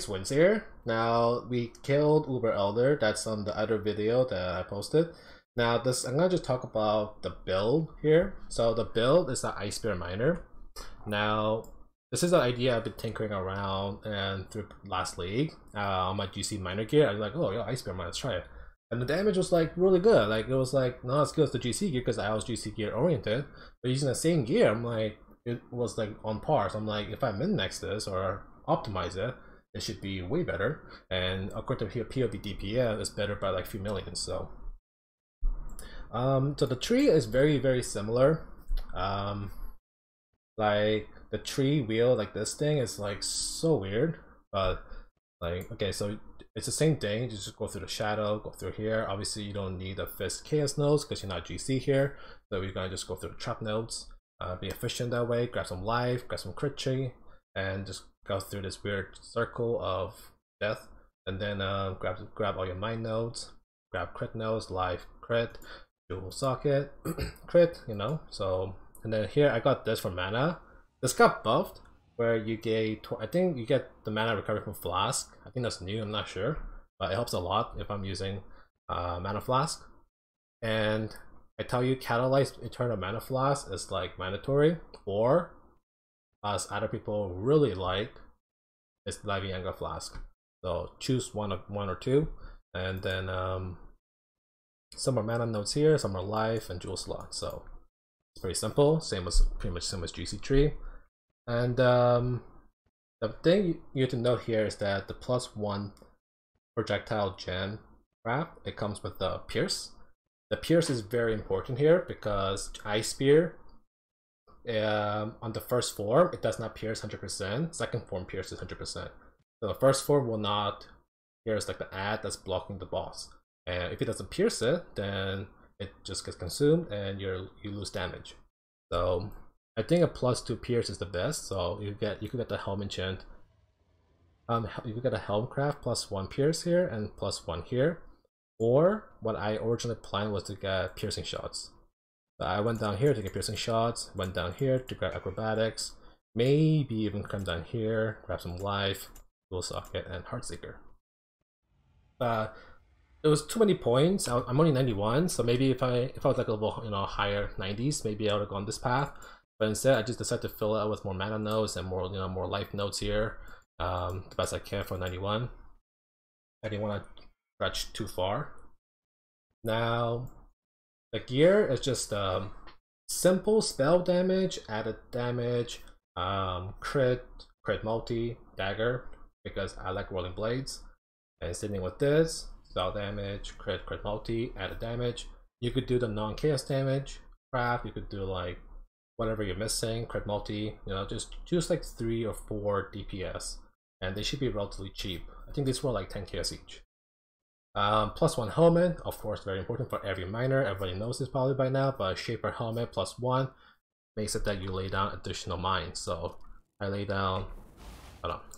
wins here. Now we killed Uber Elder. That's on the other video that I posted. Now I'm gonna just talk about the build here. So the build is the Ice Spear Miner. Now this is an idea I've been tinkering around and through last league on my GC miner gear. I was like, oh yeah, Ice Spear Miner, let's try it. And the damage was like really good. Like it was like not as good as the GC gear because I was GC gear oriented. But using the same gear, I'm like it was like on par. So I'm like, if I min-max this or optimize it, it should be way better. And according to POV DPM, it's better by like a few millions. So the tree is very similar. Like the tree wheel, like this thing is like so weird, but like okay, so it's the same thing. You just go through the shadow, go through here. Obviously you don't need the fist chaos nodes because you're not GC here, so we're gonna just go through the trap nodes, be efficient that way, grab some life, grab some crit tree, and just go through this weird circle of death, and then grab all your mine nodes, grab crit nodes, life, crit, dual socket, crit, you know. So and then here I got this for mana. This got buffed where you get, I think you get the mana recovery from flask. I think that's new, I'm not sure, but it helps a lot if I'm using mana flask. And I tell you, catalyzed eternal mana flask is like mandatory, or as other people really like, is Lavianga flask. So choose one or two, and then some are mana nodes here, some are life and jewel slot. So it's pretty simple, pretty much same as GC tree. And the thing you have to note here is that the +1 projectile gem craft, it comes with the pierce. The pierce is very important here because Ice Spear on the first form it does not pierce 100%. Second form pierces 100%. So the first form will not pierce like the ad that's blocking the boss. And if it doesn't pierce it, then it just gets consumed and you lose damage. So I think a +2 pierce is the best. So you could get the helm enchant. You could get a helm craft +1 pierce here and +1 here. Or what I originally planned was to get piercing shots. So I went down here to get piercing shots, went down here to grab acrobatics, maybe even come down here, grab some life, dual socket, and heartseeker. It was too many points. I'm only 91, so maybe if I was like a little higher 90s, maybe I would have gone this path. But instead, I just decided to fill it out with more mana nodes and more more life nodes here, the best I can for 91. I didn't want to stretch too far. Now, the gear is just simple spell damage, added damage, crit multi, dagger, because I like rolling blades. And sitting with this, spell damage, crit multi, added damage. You could do the non-chaos damage craft, you could do like whatever you're missing, crit multi, just choose like 3 or 4 DPS, and they should be relatively cheap. I think these were like 10 chaos each. +1 helmet, of course, very important for every miner. Everybody knows this probably by now, but Shaper helmet +1 makes it that you lay down additional mines. So I lay down,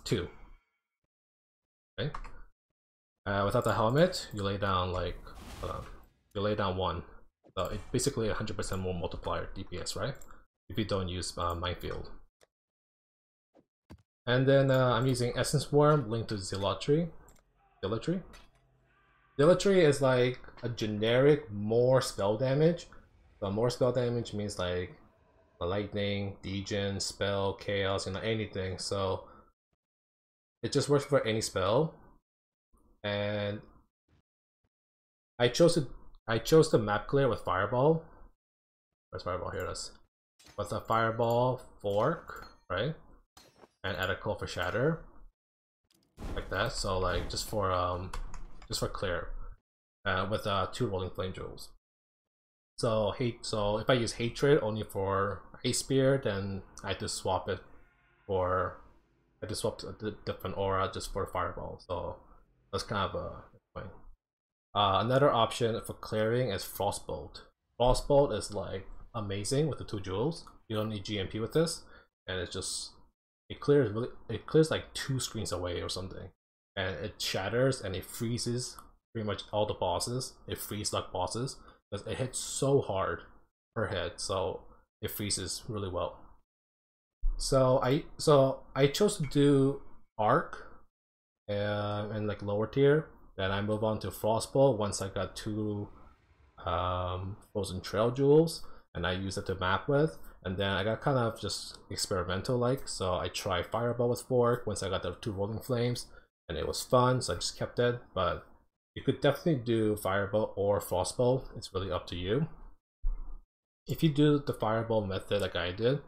2. Okay. Without the helmet, you lay down like, you lay down 1. So it's basically 100% more multiplier DPS, right? If you don't use Minefield. And then I'm using Essence Worm linked to Zealotry. Zealotry is like a generic more spell damage. So more spell damage means like lightning, degen, spell, chaos, anything. So it just works for any spell. And I chose the map clear with Fireball. Where's Fireball? Here it is. With a Fireball fork, right? And add a call for Shatter, like that. So like just for clear, with 2 rolling flame jewels. So if I use Hatred only for Ice Spear, then I just swap it for the different aura just for Fireball. So that's kind of a point. Another option for clearing is Frostbolt. Frostbolt is like amazing with the 2 jewels. You don't need GMP with this, and it clears like 2 screens away or something, and it shatters and it freezes pretty much all the bosses. It freeze like bosses because it hits so hard per hit, so it freezes really well. So I chose to do Arc and like lower tier. Then I move on to Frostbolt once I got 2 Frozen Trail Jewels, and I use it to map with. And then I got kind of just experimental like, so I tried Fireball with Fork once I got the 2 Rolling Flames, and it was fun, so I just kept it. But you could definitely do Fireball or Frostbolt, it's really up to you. If you do the Fireball method like I did,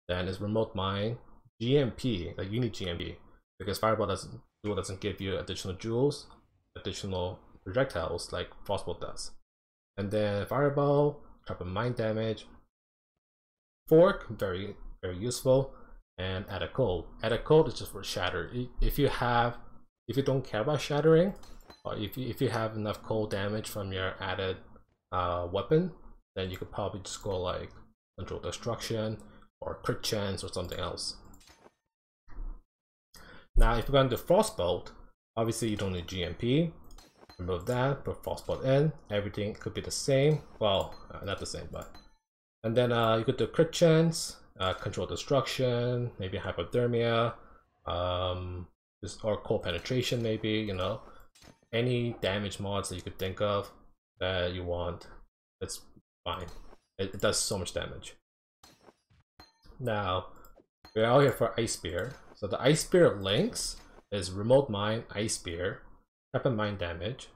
then it's Remote Mine, GMP, like you need GMP, because Fireball doesn't give you additional jewels, additional projectiles like Frostbolt does. And then Fireball, drop a mine damage. Fork, very useful, and add a cold. Add a cold is just for shatter. If you don't care about shattering, or if you have enough cold damage from your added weapon, then you could probably just go like Control Destruction or Crit Chance or something else. Now if you're going to do Frostbolt, obviously you don't need GMP. Remove that, put Frostbolt in, everything could be the same. Well, not the same, but. And then you could do Crit Chance, Control Destruction, maybe Hypothermia, or Cold Penetration maybe, you know. Any damage mods that you could think of that you want, it's fine. It does so much damage. Now, we're out here for Ice Spear. So the Ice Spear links is Remote Mine, Ice Spear, Rapid Mine Damage,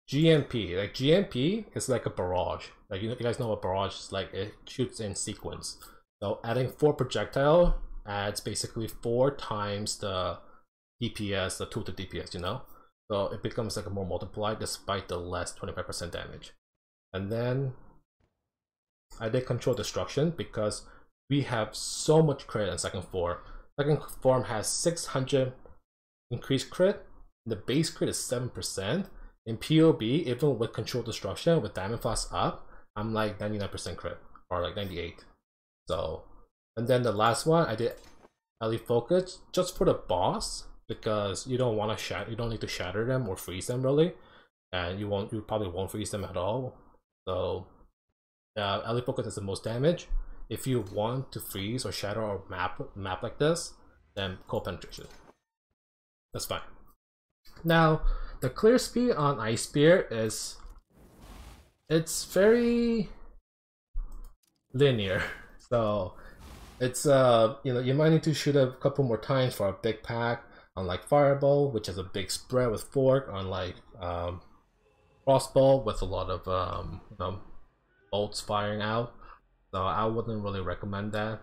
GMP. Like GMP is like a barrage. Like you guys know what barrage is like. It shoots in sequence. So adding 4 projectile adds basically 4 times the DPS, the total DPS, you know. So it becomes like a more multiplied despite the less 25% damage. And then I did Control Destruction because we have so much crit in second form. Second form has 600 increased crit. The base crit is 7%. In POB, even with Control Destruction, with Diamond Flask up, I'm like 99% crit, or like 98. So, and then the last one, I did LE Focus just for the boss, because you don't want to shatter, you don't need to shatter them or freeze them really, and you probably won't freeze them at all. So, LE Focus is the most damage. If you want to freeze or shatter or map like this, then Cold Penetration. That's fine. Now, the clear speed on Ice Spear it's very linear. So it's you know, you might need to shoot a couple more times for a big pack, unlike Fireball, which has a big spread with Fork, unlike Frostbolt with a lot of you know, bolts firing out. So I wouldn't really recommend that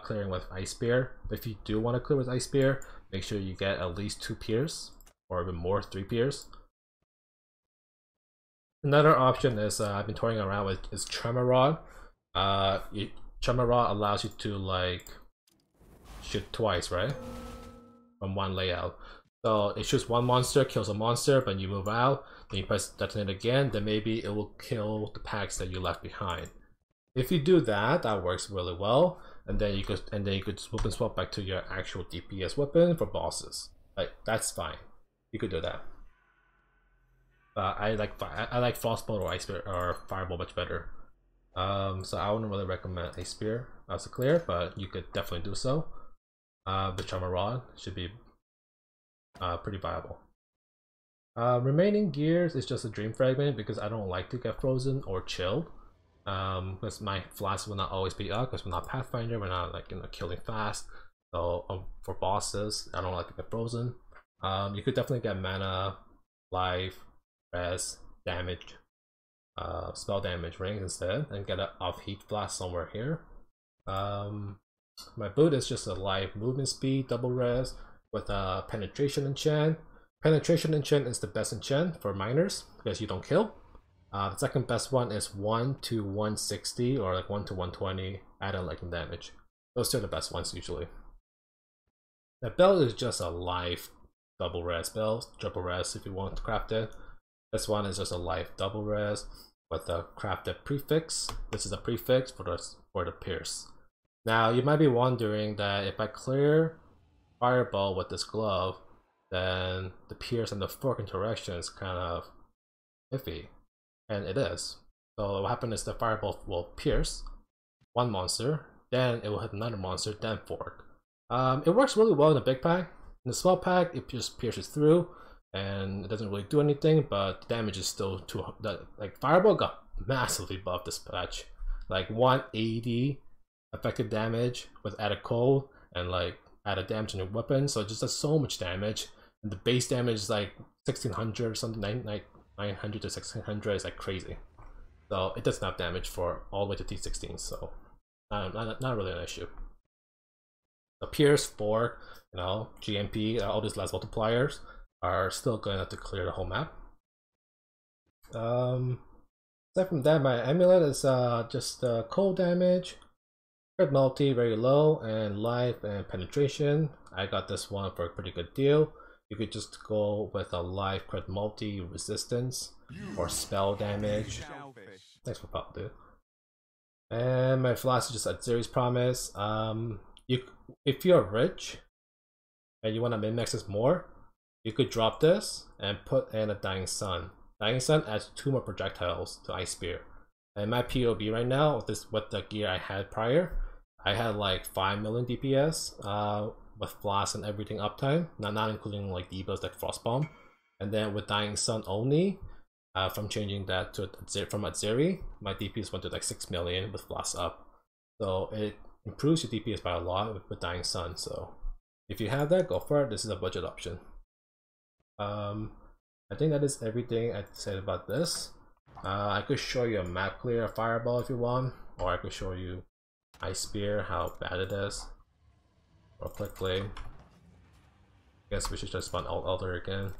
clearing with Ice Spear. But if you do want to clear with Ice Spear, make sure you get at least 2 Pierce, or even more, 3 Pierce. Another option is I've been toying around with is Tremor Rod. Tremor Rod allows you to like shoot twice, right? From one layout. So it shoots one monster, kills a monster, but you move out, then you press detonate again, then maybe it will kill the packs that you left behind. If you do that, that works really well, and then you could swoop and swap back to your actual DPS weapon for bosses. Like that's fine. You could do that. I like Frostbolt or Ice Spear or Fireball much better. So I wouldn't really recommend Ice Spear as a clear, but you could definitely do so. The Tremor Rod should be pretty viable. Remaining gears is just a Dream Fragment because I don't like to get frozen or chilled. Because my flask will not always be up because we're not Pathfinder, we're not like, you know, killing fast. So for bosses, I don't like to get frozen. You could definitely get mana, life, res, damage, spell damage rings instead, and get an off heat flask somewhere here. My boot is just a life movement speed, double res with a penetration enchant. Penetration enchant is the best enchant for miners because you don't kill. The second best one is 1 to 160 or like 1 to 120 add-on lightning damage. Those two are the best ones usually. The belt is just a life double res belt, triple res if you want to craft it. This one is just a life double res with a crafted prefix. This is a prefix for the pierce. Now you might be wondering that if I clear Fireball with this glove, then the pierce and the fork interaction is kind of iffy. And it is. So what happens is the Fireball will pierce one monster, then it will hit another monster, then fork. It works really well in a big pack. In the spell pack, it just pierces through, and it doesn't really do anything, but the damage is still too. Like Fireball got massively buffed this patch, like 180 effective damage with added cold and like added damage on your weapon, so it just does so much damage. And the base damage is like 1600 or something, 900 to 1600 is like crazy. So it does enough damage for all the way to T16, so not really an issue. The Pierce 4, you know, GMP, all these last multipliers are still going to have to clear the whole map. Aside from that, my amulet is just cold damage, crit multi very low, and life and penetration. I got this one for a pretty good deal. You could just go with a life, crit multi, resistance, or spell damage. Thanks for pop, dude. And my flask is just a series promise. If you're rich and you want to min-max this more, you could drop this and put in a Dying Sun. Dying Sun adds 2 more projectiles to Ice Spear. And my POB right now, with the gear I had prior, I had like 5 million DPS with flask and everything uptime, not including like debuffs like Frostbolt. And then with Dying Sun only, from changing that to from Azeri, my DPS went to like 6 million with flask up. So it improves your DPS by a lot with Dying Sun. So if you have that, go for it. This is a budget option. I think that is everything I said about this. I could show you a map clear Fireball if you want, or I could show you Ice Spear, how bad it is, or quickly. Guess we should just spawn Alt Elder again.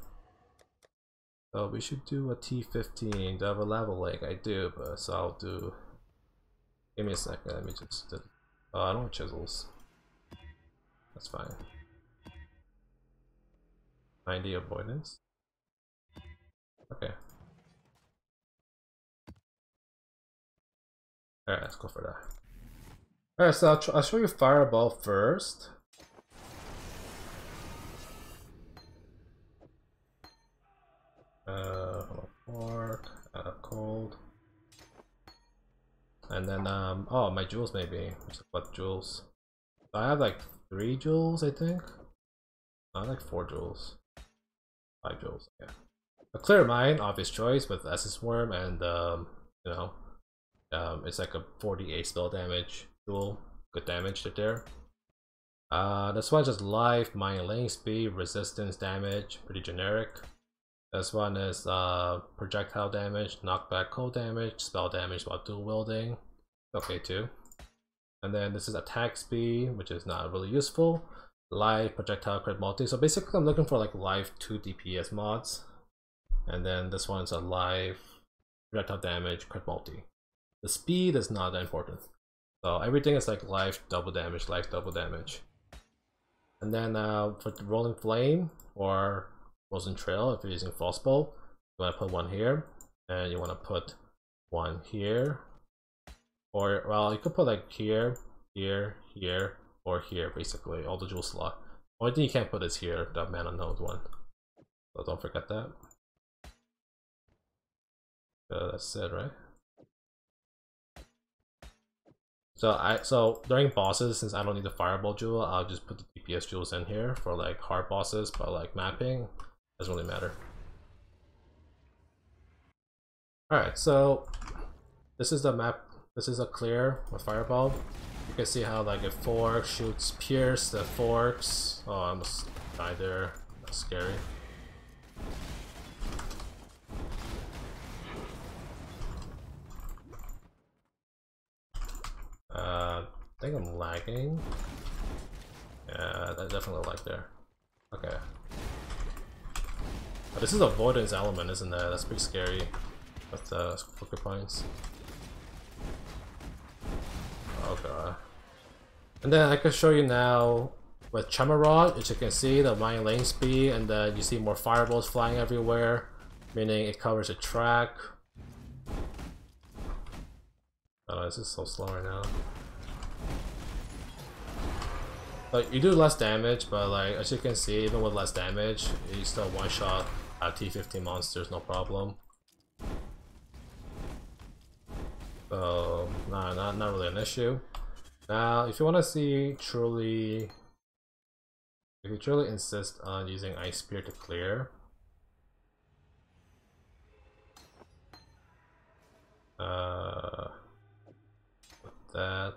So we should do a T15 double level like I do, but so I'll do. Give me a second. Let me just. Oh, I don't want chisels. That's fine. 90 avoidance. Okay. Alright, let's go for that. Alright, so I'll show you Fireball first. Pork, cold. And then, oh, my jewels maybe. What jewels? So I have like 3 jewels, I think. I have like 4 jewels. 5 jewels, yeah. A Clear Mind, obvious choice with Essence Worm, and you know, it's like a 48 spell damage jewel. Good damage right there. This one's just life, mind lane speed, resistance damage, pretty generic. This one is projectile damage, knockback, cold damage, spell damage while dual wielding. Okay too. And then this is attack speed, which is not really useful. Life, projectile, crit multi. So basically I'm looking for like life 2 DPS mods. And then this one's a life, projectile damage, crit multi. The speed is not that important. So everything is like life double damage, life double damage. And then for the Rolling Flame or Frozen Trail, if you're using Frostbolt, you want to put one here, and you want to put one here, or well, you could put like here, here, here, or here, basically all the jewel slot. Only thing you can't put is here, the mana node one. So don't forget that. That's it, right? So during bosses, since I don't need the Fireball jewel, I'll just put the DPS jewels in here for like hard bosses, but like mapping doesn't really matter. Alright, so this is the map. This is a clear with Fireball. You can see how like a fork shoots pierce the forks. Oh, I almost died there. That's scary. I think I'm lagging. Yeah, I definitely lag there. Okay. But this is avoidance element, isn't it? That's pretty scary with the flicker points. Oh god. And then I can show you now with Chamarod, as you can see, the mind lane speed, and then you see more fireballs flying everywhere, meaning it covers a track. Oh, this is so slow right now. Like, you do less damage, but like as you can see, even with less damage, you still one-shot at T15 monsters, no problem. So, not really an issue. Now, if you want to see truly If you truly insist on using Ice Spear to clear, with that,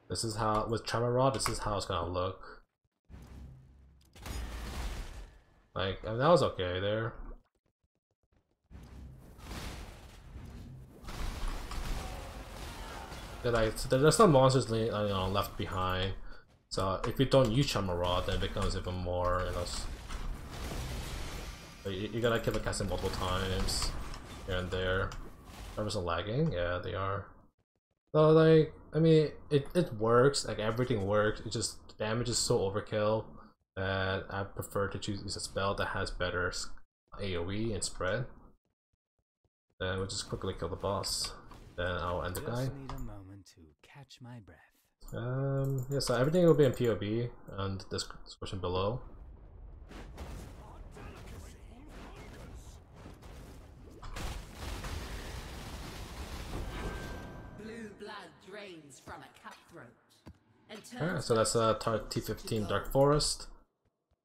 this is how, with Tremor Rod, this is how it's gonna look. Like, I mean, that was okay there. Like, so there's some monsters left behind. So if you don't use Tremor Rod, then it becomes even more, you gotta keep casting multiple times here and there. Servers are lagging, yeah, they are. So like, I mean, it works. Like everything works. It just damage is so overkill that I prefer to use a spell that has better AOE and spread. Then we'll just quickly kill the boss. Then I'll end the guy. Catch my breath. Yeah, so everything will be in POB and the description below. Blue blood drains from a cutthroat. Alright, so that's T15 Dark Forest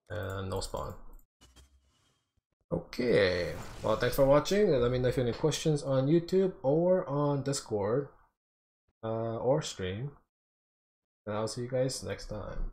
and no spawn. Okay, well, thanks for watching. Let me know if you have any questions on YouTube or on Discord or stream. And I'll see you guys next time.